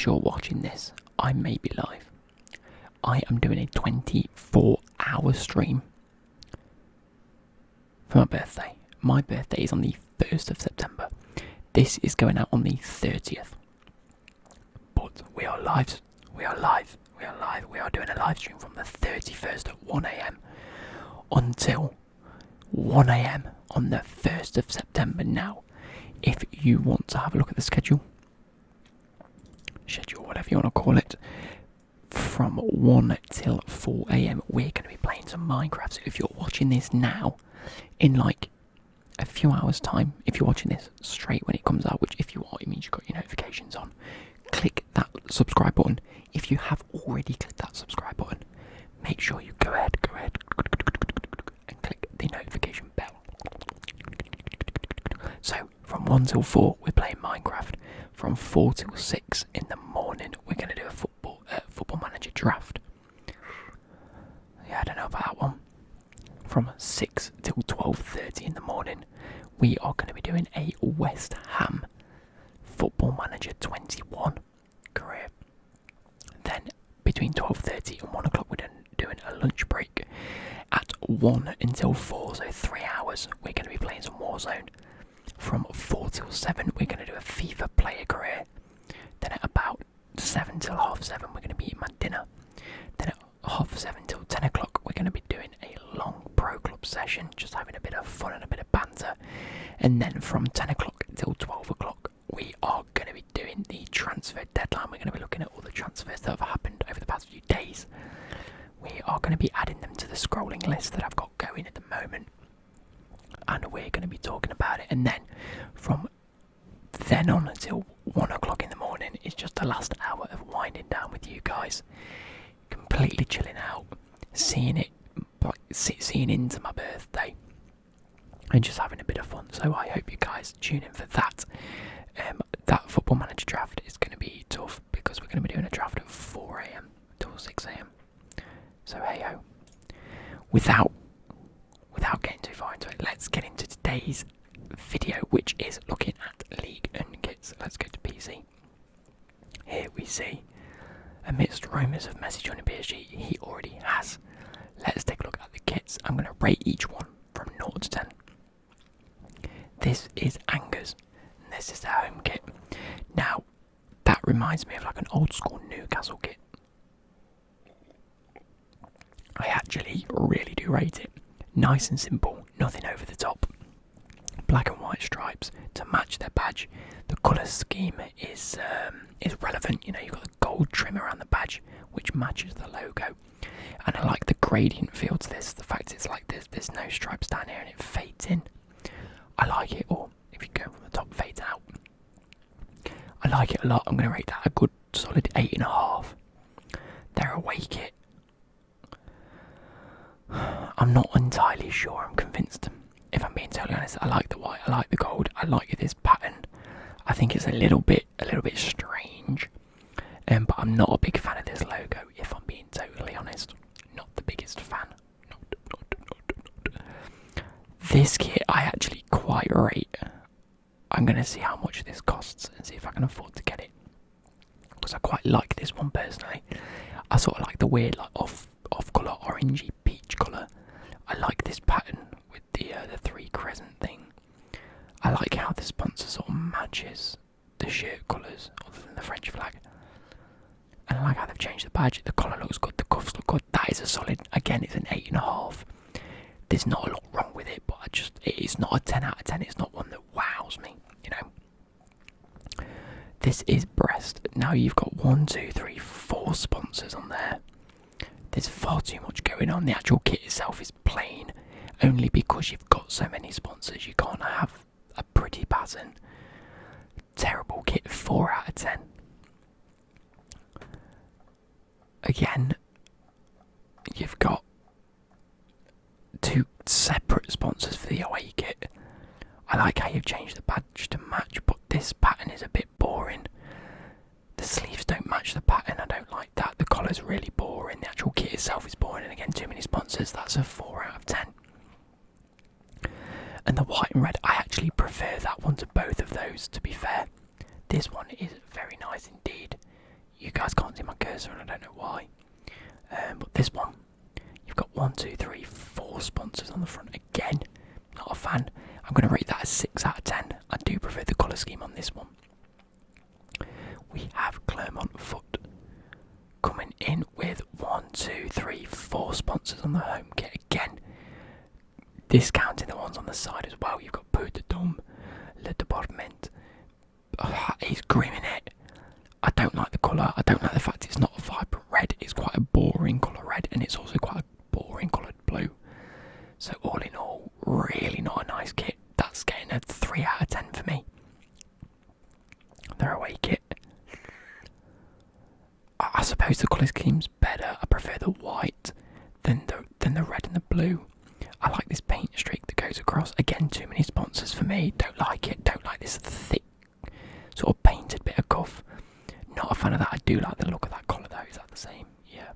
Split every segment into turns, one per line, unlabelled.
you're watching this, I may be live. I am doing a 24-hour stream for my birthday. My birthday is on the 1st of September. This is going out on the 30th. But we are live. We are live. We are live. We are doing a live stream from the 31st at 1 a.m. until 1 a.m. on the 1st of September. Now, if you want to have a look at the schedule, whatever you want to call it, from 1 till 4 a.m. we're going to be playing some Minecraft. So if you're watching this now, in like a few hours time, if you're watching this straight when it comes out, which if you are, it means you've got your notifications on, click that subscribe button. If you have already clicked that subscribe button, make sure you go ahead and click the notification bell. So from 1 till 4 we're playing Minecraft. From 4 till 6 in the morning we're going to do a football manager draft. Yeah, I don't know about that one. From 6 till 12:30 in the morning we are going to be doing a West Ham football manager 21 career. Then between 12:30 and 1 o'clock we're doing a lunch break. At 1 until 4, so 3 hours, we're going to be playing some Warzone. From 4 till 7 we're going to do a FIFA player career. Then at about 7 till half 7 we're going to be eating my dinner. Then at half 7 till 10 o'clock we're going to be doing a long pro club session, just having a bit of fun and a bit of banter. And then from 10 o'clock till 12 o'clock we are going to be doing the transfer deadline. We're going to be looking at all the transfers that have happened over the past few days. We are going to be adding them to the scrolling list that I've got going at the moment, and we're going to be talking about it. And then from then on until 1 o'clock in the morning is just the last hour of winding down with you guys, completely chilling out, seeing into my birthday and just having a bit of fun. So I hope you guys tune in for that. That football manager draft is going to be tough because we're going to be doing a draft at 4 a.m. till 6 a.m. So hey ho. Without getting too far into it, let's get into today's video, which is looking at Ligue and kits. Let's go to PC. Here we see, amidst rumours of Messi joining PSG, he already has. Let's take a look at the kits. I'm going to rate each one from 0 to 10. This is Anger's, and this is their home kit. Now, that reminds me of like an old school Newcastle kit. I actually really do rate it. Nice and simple, nothing over the top. Black and white stripes to match their badge. The colour scheme is relevant. You know, you've got the gold trim around the badge, which matches the logo. And I like the gradient feel to this. The fact it's like there's no stripes down here and it fades in. I like it. Or if you go from the top, fades out. I like it a lot. I'm going to rate that a good solid 8.5. Their away kit, I'm not entirely sure. I'm convinced. If I'm being totally honest, I like the white, I like the gold, I like this pattern. I think it's a little bit strange, but I'm not a big fan of this logo. If I'm being totally honest, not the biggest fan. Not. This kit I actually quite rate. I'm gonna see how much this costs and see if I can afford to get it, because I quite like this one personally. I sort of like the weird like off colour orangey peach colour. I like this pattern with the 3 crescent thing. I like how the sponsor sort of matches the shirt colours other than the French flag. And I like how they've changed the badge. The collar looks good, the cuffs look good. That is a solid, again it's an 8.5. There's not a lot wrong with it, but it's not a 10 out of 10. It's not one that wows me, you know. This is Brest. Now you've got 4 sponsors on there. There's far too much going on. The actual kit itself is plain. Only because you've got so many sponsors, you can't have a pretty pattern. Terrible kit, 4 out of 10. Again, you've got 2 separate sponsors for the away kit. I like how you've changed the badge to match, but this pattern is a bit boring. The sleeves don't match the pattern, I don't like that. The collar's really boring, the actual kit itself is boring, and again, too many sponsors, that's a 4 out of 10. And the white and red, I actually prefer that one to both of those, to be fair. This one is very nice indeed. You guys can't see my cursor and I don't know why. But this one, you've got 1, 2, 3, 4 sponsors on the front. Again, not a fan. I'm going to rate that as 6 out of 10. I do prefer the colour scheme on this one. We have Clermont Foot coming in with 1, 2, 3, 4 sponsors on the home kit. Again, discounting the ones on the side as well. You've got Peu de Dôme, Le Departement. He's grim in it. I don't like the colour. I don't like the fact it's not a vibrant red. It's quite a boring colour red, and it's also quite a boring coloured blue. So all in all, really not a nice kit. That's getting a 3 out of 10 for me. Their away kit. I suppose the colour scheme's better. I prefer the white than the red and the blue. I like this paint streak that goes across. Again, too many sponsors for me. Don't like it. Don't like this thick, sort of painted bit of cuff. Not a fan of that. I do like the look of that collar though. Is that the same? Yeah.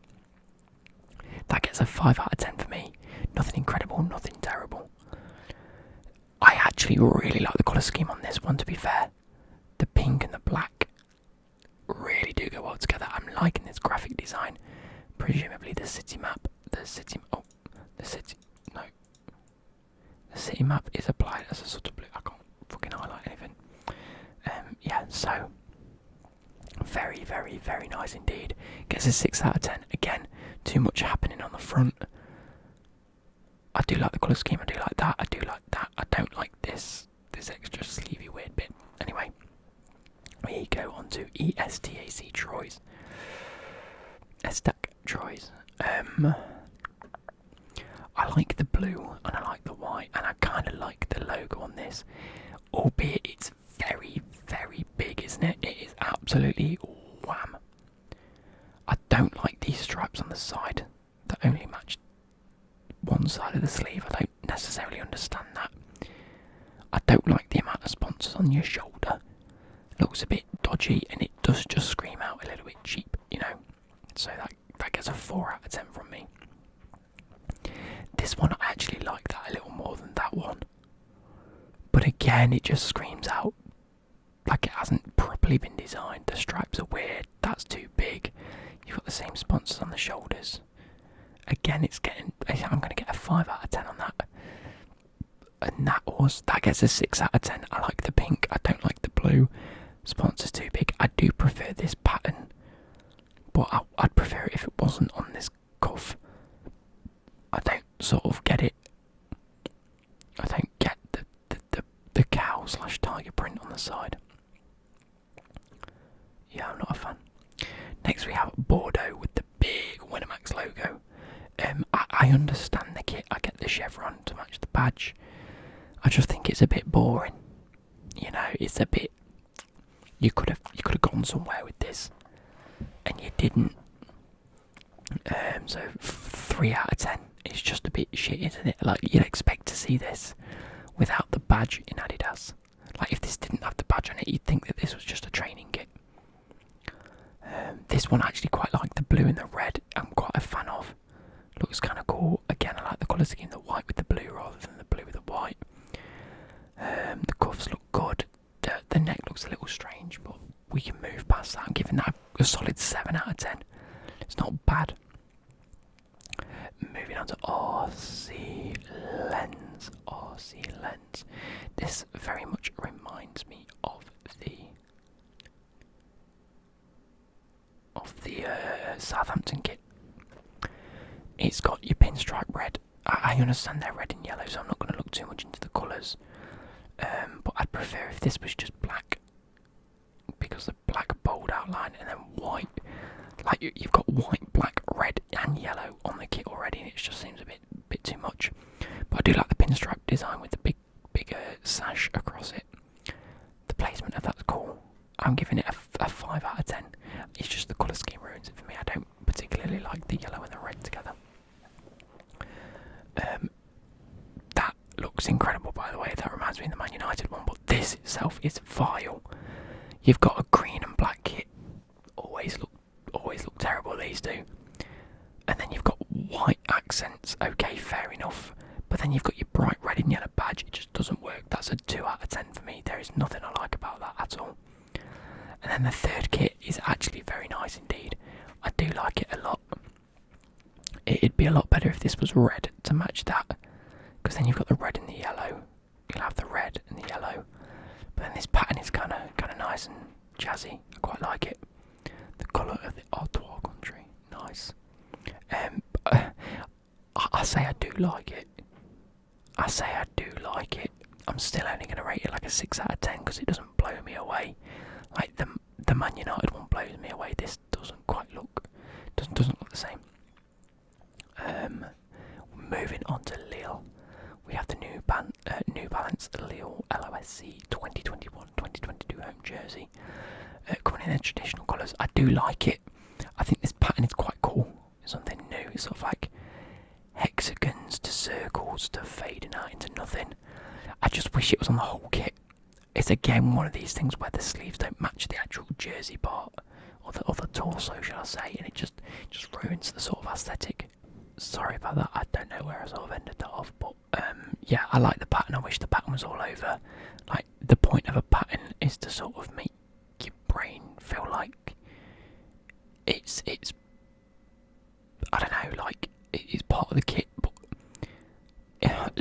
That gets a 5 out of 10 for me. Nothing incredible, nothing terrible. I actually really like the colour scheme on this one, to be fair. The pink and the black really do go well together. I'm liking this graphic design. Presumably the city map. The city map is applied as a sort of blue. I can't fucking highlight anything. Yeah, so very, very, very nice indeed. Gets a 6 out of 10. Again, too much happening on the front. I do like the colour scheme. I do like that. I do like that. I don't like this extra sleevey weird bit. Anyway, we go on to ESTAC Troyes. Estac Troyes. I like the blue and I like the white, and I kind of like the logo on this, albeit it's very, very big, isn't it? It is absolutely wham. I don't like these stripes on the side that only match one side of the sleeve. I don't necessarily understand that. I don't like the amount of sponsors on your shoulder. Looks a bit dodgy, and it does just scream out a little bit cheap, you know. So that gets a 4 out of 10 from me. This one, I actually like that a little more than that one. But again, it just screams out like it hasn't properly been designed. The stripes are weird. That's too big. You've got the same sponsors on the shoulders. Again, I'm going to get a 5 out of 10 on that. And that gets a 6 out of 10. I like the pink. I don't like the blue. Sponsors too big. I do prefer this pattern, but I'd prefer it if it wasn't on this cuff. I don't sort of get it. I don't get the cow / tiger print on the side. Yeah, I'm not a fan. Next we have Bordeaux with the big Winamax logo. I understand the kit. I get the chevron to match the badge. I just think it's a bit boring. You know, it's a bit. You could have gone somewhere with this, and you didn't. So 3 out of 10. It's just a bit shit, isn't it? Like, you'd expect to see this without the badge in Adidas. Like, if this didn't have the badge on it, you'd think that this was just a training kit. This one I actually quite like the blue and the red. I'm quite a fan of. Looks kind of cool. Again, I like the colour scheme, the white with the blue rather than the blue with the white. The cuffs look good. The neck looks a little strange, but we can move past that. I'm giving that a solid 7 out of 10. It's not bad. Moving on to RC Lens. RC Lens. This very much reminds me of the Southampton kit. It's got your pinstripe red. I understand they're red and yellow, so I'm not going to look too much into the colours. But I'd prefer if this was just black, because the black bold outline and then white. Like you've got white, black, red and yellow on the kit already, and it just seems a bit too much. But I do like the pinstripe design with the big sash across it. The placement of that's cool. I'm giving it a 5 out of 10. It's just the colour scheme ruins it for me. I don't particularly like the yellow and the red together. That looks incredible, by the way. That reminds me of the Man United one, but this itself is vile. You've got a green and black kit. Always look terrible, these do. And then you've got white accents. Okay, fair enough. But then you've got your bright red and yellow badge. It just doesn't work. That's a 2 out of 10 for me. There is nothing I like about that at all. And then the third kit is actually very nice red to match that, because then you've got the red and the yellow. You'll have the red and the yellow, but then this pattern is kind of nice and jazzy. I quite like it. The colour of the Artois country, nice. I say I do like it. I'm still only going to rate it like a 6 out of 10 because it doesn't blow me away. Like the Man United one blows me away. This doesn't quite look, doesn't look the same. Moving on to Lille, we have the New Balance Lille LOSC 2021-2022 home jersey, coming in their traditional colours. I do like it. I think this pattern is quite cool. It's something new. It's sort of like hexagons to circles to fading out into nothing. I just wish it was on the whole kit. It's again one of these things where the sleeves don't match the actual jersey part or the torso, shall I say, and it just ruins the sort of aesthetic. Sorry about that. I don't know where I sort of ended that off, but yeah, I like the pattern. I wish the pattern was all over. Like, the point of a pattern is to sort of make your brain feel like it's I don't know, like it's part of the kit, but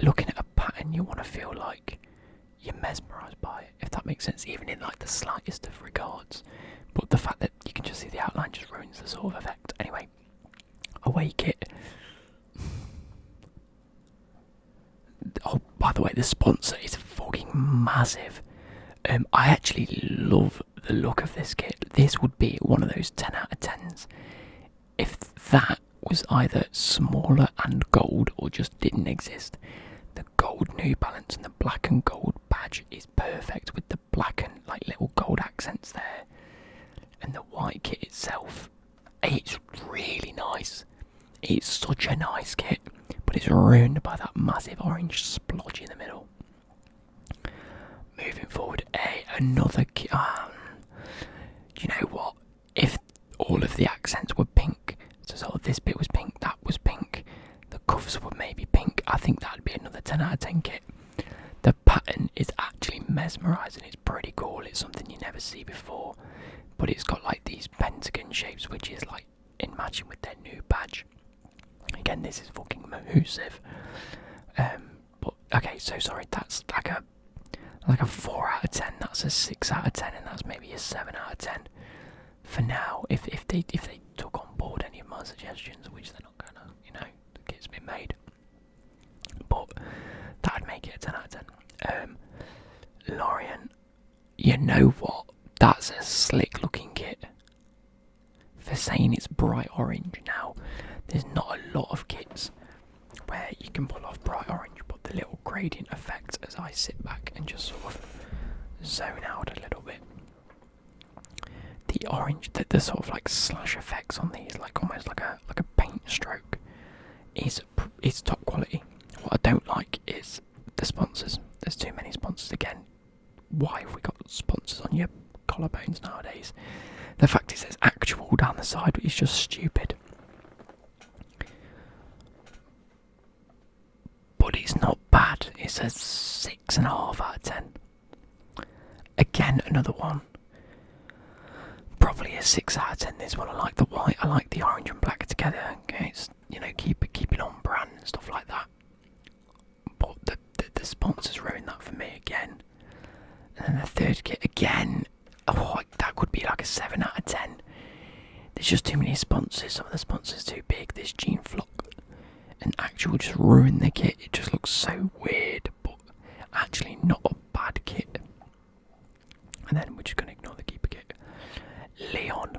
looking at a pattern, you want to feel like you're mesmerised by it, if that makes sense, even in like the slightest of regards. But the fact that you can just see the outline just ruins the sort of effect. Anyway, away kit. Oh, by the way, the sponsor is fucking massive. I actually love the look of this kit. This would be one of those 10 out of 10s if that was either smaller and gold or just didn't exist. The gold New Balance and the black and gold badge is perfect with the black and like little gold accents there. And the white kit itself, it's really nice. It's such a nice kit, but it's ruined by that massive orange splodge in the middle. Moving forward, another kit. Do you know what? If all of the accents were pink, so sort of this bit was pink, that was pink, the cuffs were maybe pink, I think that'd be another 10 out of 10 kit. The pattern is actually mesmerising. It's pretty cool. It's something you never see before, but it's got like these pentagon shapes, which is like in matching with their new badge. Again, this is fucking massive. But okay, so sorry, that's like a 4 out of 10. That's a 6 out of 10, and that's maybe a 7 out of 10 for now. If they took on board any of my suggestions, which they're not gonna, the kit's been made, but that'd make it a 10 out of 10. Lorient, you know what? That's a slick looking kit. For saying it's bright orange now, there's not a lot of kits where you can pull off bright orange, but the little gradient effect as I sit back and just sort of zone out a little bit. The orange, the sort of like slash effects on these, like almost like a paint stroke, is top quality. What I don't like is the sponsors. There's too many sponsors again. Why have we got sponsors on your collarbones nowadays? The fact is there's actual down the side, which is just stupid. But it's not bad. It's a 6.5 out of 10. Again, another one. Probably a 6 out of 10. This one, I like the white. I like the orange and black together. Okay, it's keep it on brand and stuff like that. But the sponsors ruined that for me again. And then the third kit again. Oh, that could be like a 7 out of 10. There's just too many sponsors. Some of the sponsors too big. This Gene Flock and actual just ruin the kit. It just looks so weird, but actually not a bad kit. And then we're just going to ignore the keeper kit. Leon.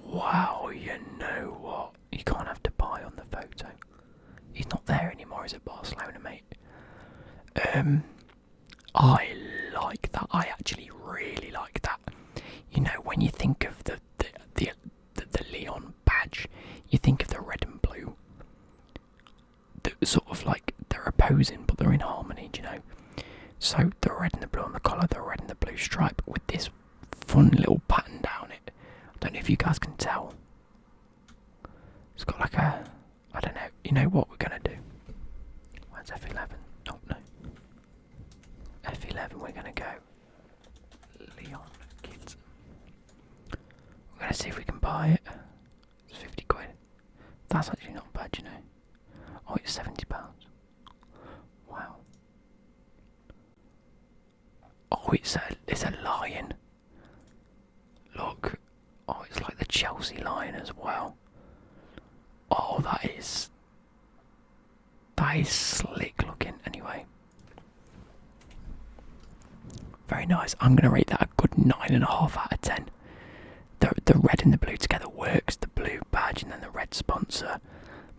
Wow, you know what? You can't have to buy on the photo. He's not there anymore. He's at Barcelona, mate. I like that. I actually really like that. When you think of the Leon badge, you think of the red and blue. The sort of like they're opposing, but they're in harmony. So the red and the blue on the collar, the red and the blue stripe with this fun little pattern down it. I don't know if you guys can tell. It's got like a, I don't know. You know what we're gonna do? Where's F11? Oh no. F11, we're going to go Leon kit. We're going to see if we can buy it. It's 50 quid. That's actually not bad. badge, you know. Oh, it's £70. Wow. Oh, it's a lion. Look. Oh, it's like the Chelsea lion as well. Oh, that is slick looking. Anyway, very nice. I'm gonna rate that a good 9.5 out of 10. The red and the blue together works. The blue badge and then the red sponsor,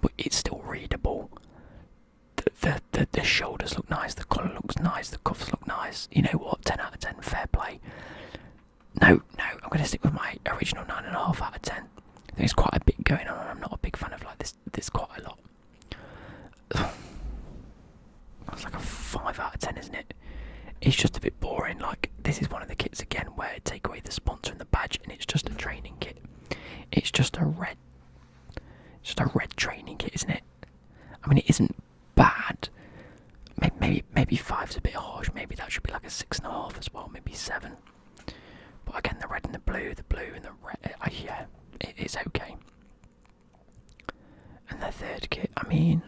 but it's still readable. The shoulders look nice. The colour looks nice. The cuffs look nice. You know what? 10 out of 10. Fair play. No, I'm gonna stick with my original 9.5 out of 10. I think there's quite a bit going on, and I'm not a big fan of like this. There's quite a lot. That's like a 5 out of 10, isn't it? It's just a bit boring. Like, this is one of the kits again where I take away the sponsor and the badge, and it's just a training kit. It's just a red training kit, isn't it? I mean, it isn't bad. Maybe 5's a bit harsh. Maybe that should be like a 6.5 as well. Maybe 7. But again, the red and the blue and the red. Yeah, it's okay. And the third kit, I mean,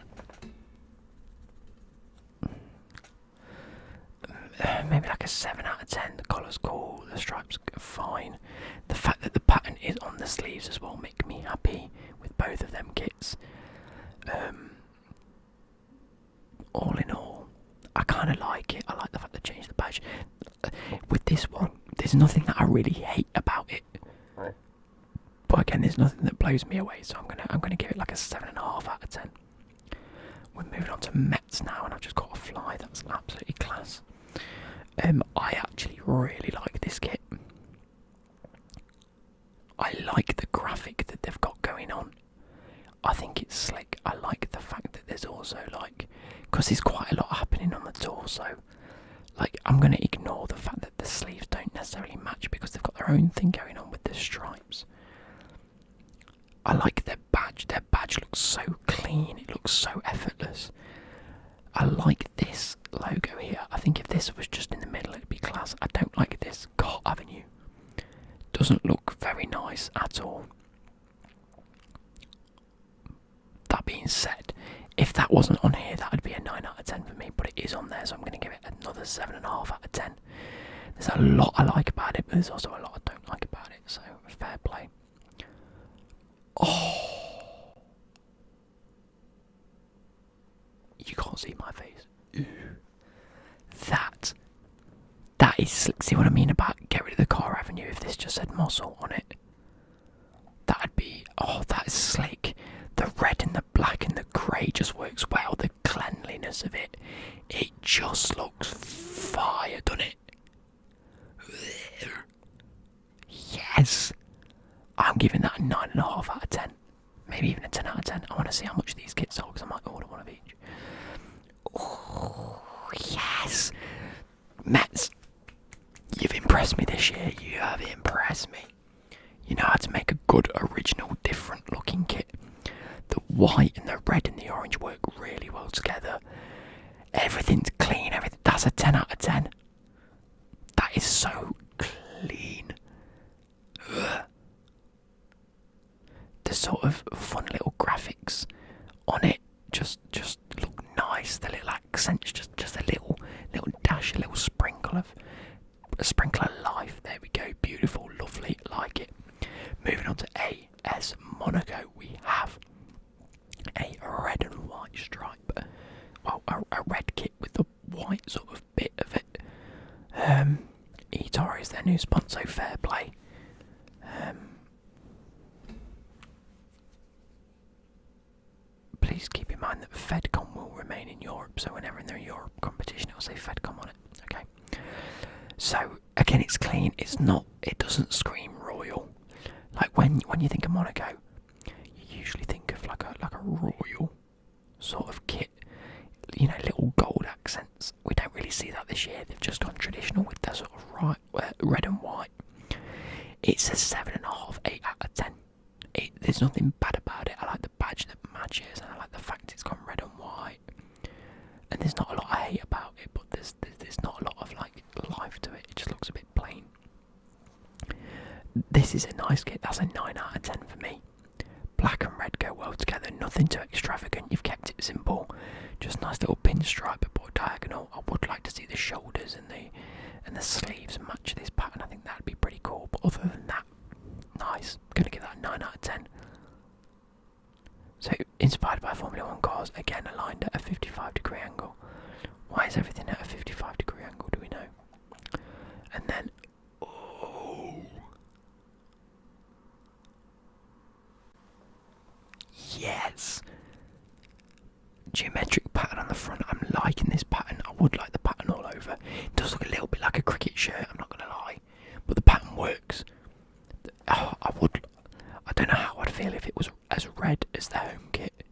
maybe like a 7 out of 10. The collar's cool, the stripes are fine. The fact that the pattern is on the sleeves as well make me happy with both of them kits. All in all, I kind of like it. I like the fact they changed the badge. With this one, there's nothing that I really hate about it. But again, there's nothing that blows me away, so I'm gonna give it like a 7.5 out of 10. We're moving on to Mets now, and I've just got a fly. That's absolutely class. I actually really like this kit. I like the graphic that they've got going on. I think it's slick. I like the fact that there's also like, because there's quite a lot happening on the torso. Like, I'm going to ignore the fact that the sleeves don't necessarily match because they've got their own thing going on with the stripes. I like their badge. Their badge looks so clean. It looks so effortless. I like this logo here. I think if this was just in the middle, it'd be class. I don't like this Cart Avenue. Doesn't look very nice at all. That being said, if that wasn't on here, that would be a 9 out of 10 for me, but it is on there, so I'm going to give it another 7.5 out of 10. There's a lot I like about it, but there's also a lot I don't like about it, so fair play. Oh, you can't see my face. Ew. That is slick. See what I mean about get rid of the Car Avenue if this just said Mossel on it? That'd be, oh, that is slick. The red and the black and the grey just works well. The cleanliness of it, it just looks fire, doesn't it? Yes! I'm giving that a 9.5 out of 10. Maybe even a 10 out of 10. I want to see how much these kits sell because I might order one of each. Oh, yes! Mets, you've impressed me this year. You have impressed me. You know how to make a good, original, different looking kit. The white and the red and the orange work really well together. Everything's clean, everything. That's a 10 out of 10. That is so clean. Ugh. The sort of fun little graphics on it just look nice. The little accents, just a little dash, a little sprinkle of life. There we go. Beautiful, lovely, like it. Moving on to AS Monaco, we have a red and white stripe. Well, a red kit with the white sort of bit of it. eToro is their new sponsor, fair play. Please keep in mind that Fedcom will remain in Europe, so whenever in their Europe competition it will say Fedcom on it. Okay. So again, it's clean. It's not. It doesn't scream royal. Like when you think of Monaco, you usually think of like a royal sort of kit. You know, little gold accents. We don't really see that this year. They've just gone traditional with their sort of red and white. It's a 7.5, 8 out of 10. There's nothing bad about it. I like the badge that matches, and I like the fact it's gone red and white. And there's not a lot I hate about it, but there's not a lot of like life to it. It just looks a bit plain. This is a nice kit. That's a 9 out of 10 for me. black and red go well together. Nothing too extravagant. You've kept it simple. Just nice little pinstripe or diagonal. I would like to see the shoulders and the sleeves match this pattern. I think that'd be pretty cool. But other than that, nice. Gonna give that a 9 out of 10. So inspired by Formula 1 cars, again aligned at a 55-degree angle. Why is everything at a 55-degree angle? Do we know? And then, yes! Geometric pattern on the front. I'm liking this pattern. I would like the pattern all over. It does look a little bit like a cricket shirt, I'm not going to lie. But the pattern works. I don't know how I'd feel if it was as red as the home kit.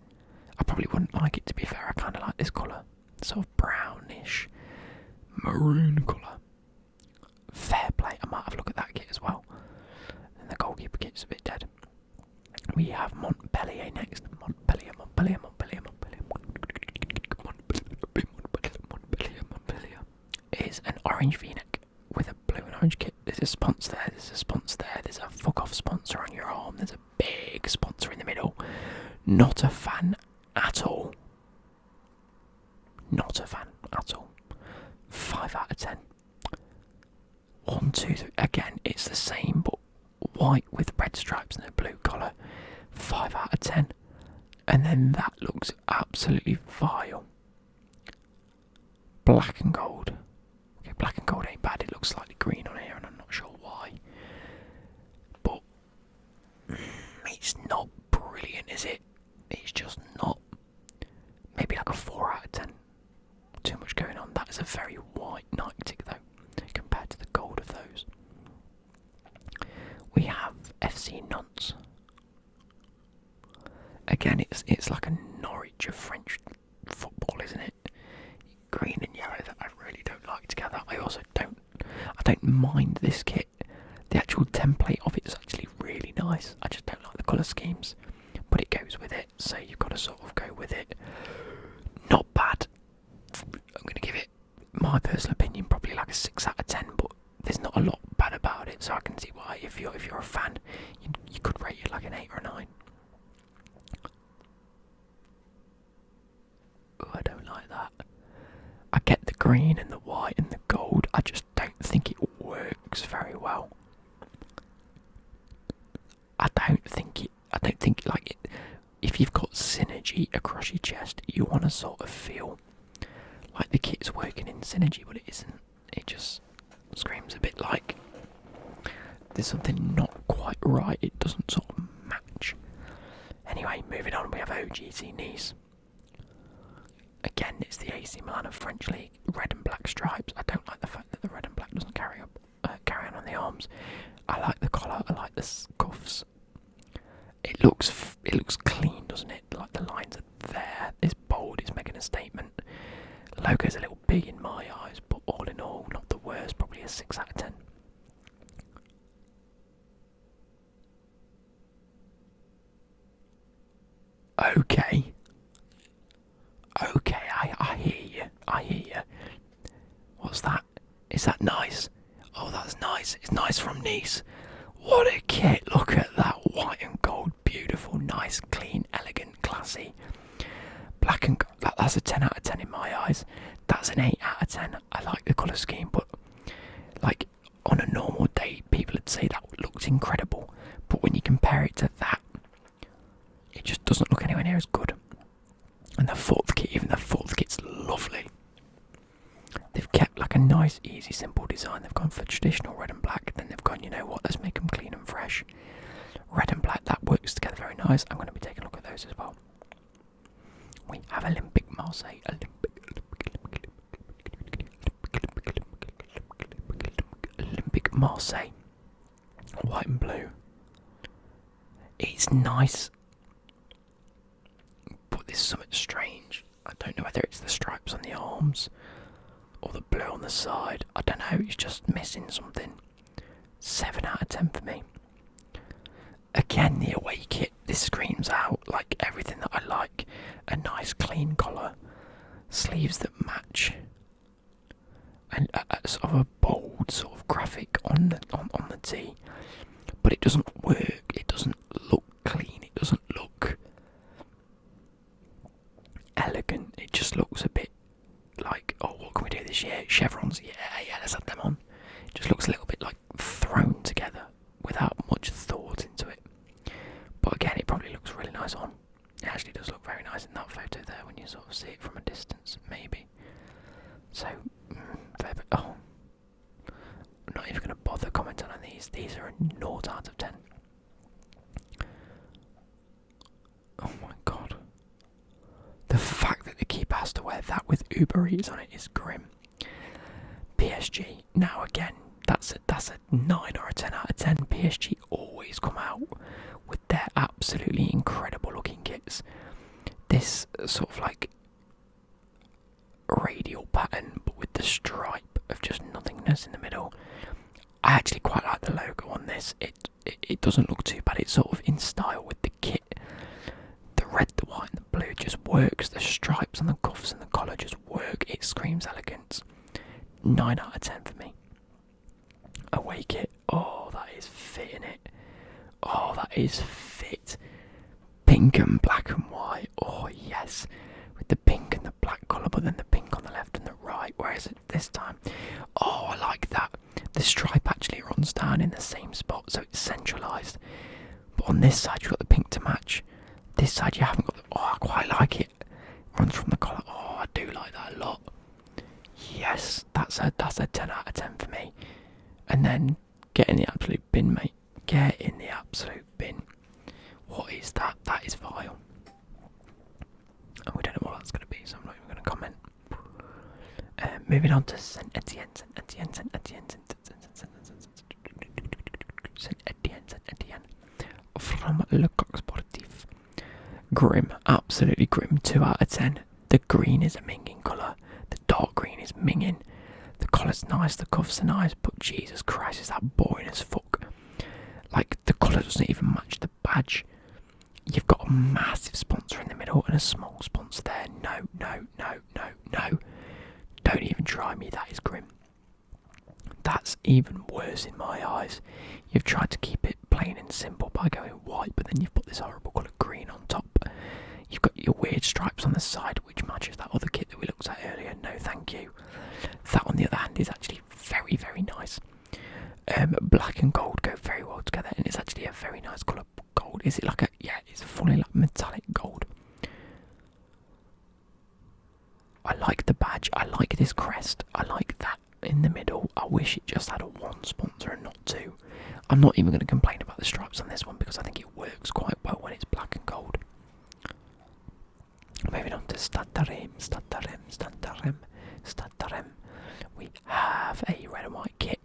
I probably wouldn't like it, to be fair. I kind of like this colour. Sort of brownish, maroon colour. Fair play. I might have a look at that kit as well. And the goalkeeper kit's a bit dead. We have Montpellier next. Montpellier is an orange V-neck with a blue and orange kit. There's a sponsor there, there's a sponsor there, there's a fuck off sponsor on your arm, there's a big sponsor in the middle. Not a fan at all. Not a fan at all. 5 out of 10. 1, 2, 3. Again, it's the same, but white with red stripes and a blue collar. 5 out of 10. And then that looks absolutely vile. Black and gold. Okay, black and gold ain't bad. It looks slightly green on here, and I'm not sure why. But it's not brilliant, is it? It's just not. Maybe like a 4 out of 10. Too much going on. That is a very white Nike tick, though, compared to the gold of those. We have FC Nantes. Again, it's like a Norwich of French football, isn't it? Green and yellow that I really don't like together. I don't mind this kit. The actual template of it is actually really nice. I just don't like the colour schemes, but it goes with it, so you've got to sort of go with it. Not bad. I'm going to give it, my personal opinion, probably like a 6 out of 10, but there's not a lot bad about it, so I can see why if you're a fan, you could rate it like an 8 or a 9. Oh, I don't like that. I get the green and the white and the gold. I just don't think it works very well. I don't think like it. If you've got synergy across your chest, you want to sort of feel like the kit's working in synergy, but it isn't. It just screams a bit like there's something not quite right. It doesn't sort of match. Anyway, moving on, we have OGC Nice. Again, it's the AC Milan of French League. Red and black stripes. I don't like the fact that the red and black doesn't carry on the arms. I like the collar. I like the cuffs. It looks clean, doesn't it? Like the lines are there. It's bold. It's making a statement. The logo's a little big in my eyes, but all in all, not the worst. Probably a 6 out of 10. Okay. Okay, I hear you. What's that? Is that nice? Oh, that's nice. It's nice from Nice. What a kit. Look at that. White and gold. Beautiful, nice, clean, elegant, classy. Black and gold. That's a 10 out of 10 in my eyes. That's an 8 out of 10. I like the colour scheme, but like on a normal day, people would say that looks incredible. But when you compare it to that, it just doesn't look anywhere near as good. And the fourth kit, even the fourth kit's lovely. They've kept like a nice, easy, simple design. They've gone for traditional red and black. Then they've gone, you know what, let's make them clean and fresh. Red and black, that works together very nice. I'm going to be taking a look at those as well. We have Olympic Marseille. Olympic Marseille. White and blue. It's nice. But there's something strange. I don't know whether it's the stripes on the arms or the blue on the side. I don't know, it's just missing something. 7 out of 10 for me. Again, the away kit, this screams out like everything that I like. A nice clean collar, sleeves that match, and a sort of a bold sort of graphic on the tee. But it doesn't work, it doesn't look clean, it doesn't look with Uber Eats on it is grim. PSG, now again, that's a 9 or a 10 out of 10. PSG always come out with their absolutely incredible looking kits. This sort of like radial pattern, but with the stripe of just nothingness in the middle. I actually quite like the logo on this. It doesn't look too bad. It's sort of in style with the kit. The red, the white and the blue just works. The stripes on the cuffs and the collar just work. It screams elegance. 9 out of 10 for me. Away kit. Oh, that is fit in it. Oh, that is fit. Pink and black and white. Oh, yes. With the pink and the black colour, but then the pink on the left and the right. Whereas this time, oh, I like that. The stripe actually runs down in the same spot, so it's centralised. But on this side, you've got the pink to match. This side, you haven't got the... Oh, I quite like it. Runs from the collar. Oh, I do like that a lot. Yes, that's a 10 out of 10 for me. And then get in the absolute bin, mate. Get in the absolute bin. What is that? That is vile. And we don't know what that's going to be, so I'm not even going to comment. Moving on to Saint Etienne. From Le Coq Sportif. Grim, absolutely grim. 2 out of 10. The green is a minging colour. The dark green is minging. The collar's nice, the cuffs are nice, but Jesus Christ, is that boring as fuck. Like, the colour doesn't even match the badge. You've got a massive sponsor in the middle and a small sponsor there. No. Don't even try me, that is grim. That's even worse in my eyes. You've tried to keep it plain and simple by going white, but then you've put this horrible colour green on top. You've got your weird stripes on the side, which matches that other kit that we looked at earlier. No, thank you. That, on the other hand, is actually very, very nice. Black and gold go very well together, and it's actually a very nice colour. Gold, is it like a... Yeah, it's fully like metallic gold. I like the badge. I like this crest. I like that in the middle. I wish it just had a one sponsor and not two. I'm not even going to complain about the stripes on this one because I think it works quite well when it's black and gold. Moving on to Stade de Reims. We have a red and white kit,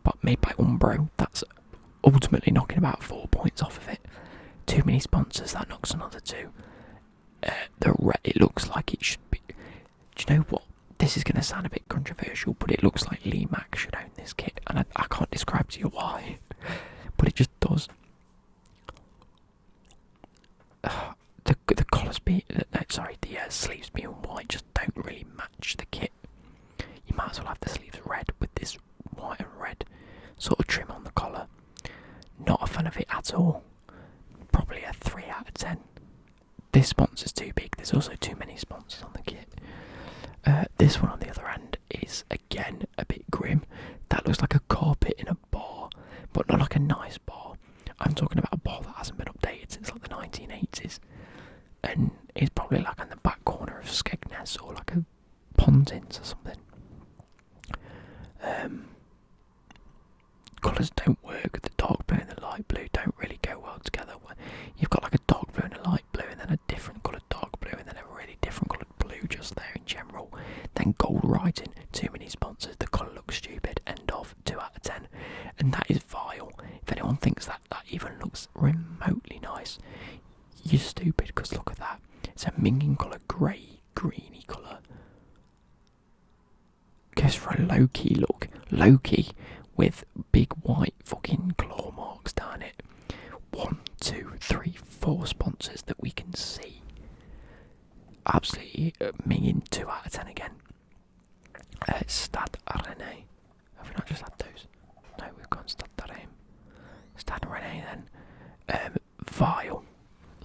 but made by Umbro. That's ultimately knocking about 4 points off of it. Too many sponsors, that knocks another 2. The red, it looks like it should be... Do you know what? This is going to sound a bit controversial, but it looks like Ligue should own this kit, and I can't describe to you why, but it just does. The collars the sleeves being white just don't really match the kit. You might as well have the sleeves red with this white and red sort of trim on the collar. Not a fan of it at all. Probably a 3 out of 10. This sponsor's too big. There's also too many sponsors on the kit. This one on the other hand is again a bit grim. That looks like a carpet in a bar, but not like a nice bar. I'm talking about a bar that hasn't been updated since like the 1980s, and it's probably like in the back corner of Skegness or like a Pontins or something. Colours don't work. The dark blue and the light blue don't really go well together. You've got like a dark blue and a light blue, and then a different coloured dark blue, and then a really different coloured blue just there in general. Then gold writing, too many sponsors, the colour looks stupid, end of, 2 out of 10. And that is vile. If anyone thinks that even looks remotely nice, you're stupid, because look at that. It's a minging colour, grey, greeny colour. Goes for a low-key look. Low-key with big white fucking claw marks down it. 1, 2, 3, 4 sponsors that we can see. Absolutely minging 2 out of 10 again. Stade Rennais. Have we not just had those? No, we've gone Stade Reims. Stade Rennais then. Vile.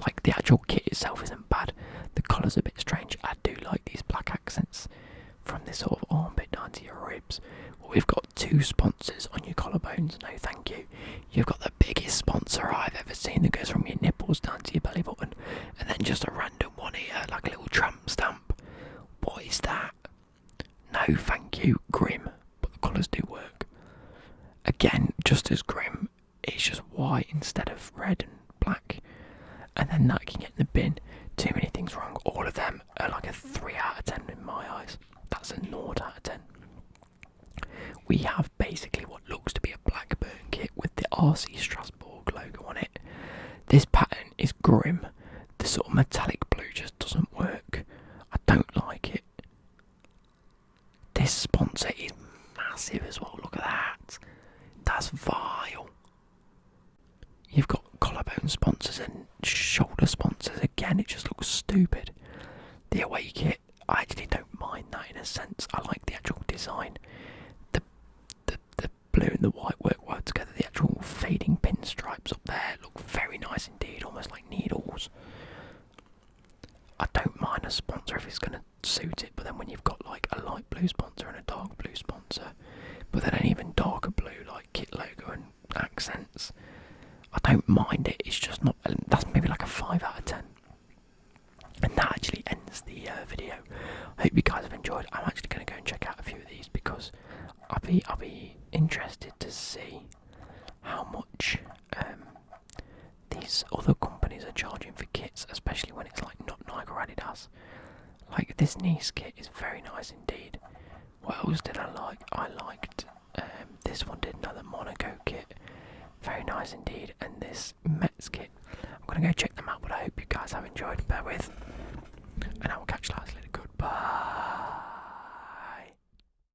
Like, the actual kit itself isn't bad. The colour's a bit strange. I do like these black accents from this sort of armpit down to your ribs. Well, we've got 2 sponsors on your collarbones. No, thank you. You've got the biggest sponsor I've ever seen that goes from your nipples down to your belly button, and then just a random one here, like a little tramp stamp. What is that? No, thank you. Grim, but the colours do work. Again, just as grim. It's just white instead of red and black. And then that can get in the bin. Too many things wrong. All of them are like a 3 out of 10 in my eyes. That's a 0 out of 10. We have basically what looks to be a Blackburn kit with the RC Strasbourg logo on it. This pattern is grim. The sort of metallic blue just doesn't work. I don't like it. This sponsor is massive as well. Look at that. That's vile. You've got collarbone sponsors and shoulder sponsors. Again, it just looks stupid. The away kit, I actually don't mind that in a sense. I like the actual design. The blue and the white work well together. The actual fading pinstripes up there look very nice indeed, almost like needles. I don't mind a sponsor if it's going to suit it, but then when you've got like a light blue sponsor and a dark blue sponsor, but then an even darker blue like kit logo and accents, I don't mind it. It's just not. That's maybe like a 5 out of 10. And that actually ends the video. I hope you guys have enjoyed. I'm actually going to go and check out a few of these because I'll be interested to see how much these other companies are charging for kits, especially when it's like not Nike or Adidas. Like this Nice kit is very nice indeed. What else did I like? I liked this one. Did another Monaco kit, very nice indeed, and this Mets kit. I'm gonna go check them out, but I hope you guys have enjoyed. Bear with, and I will catch you later.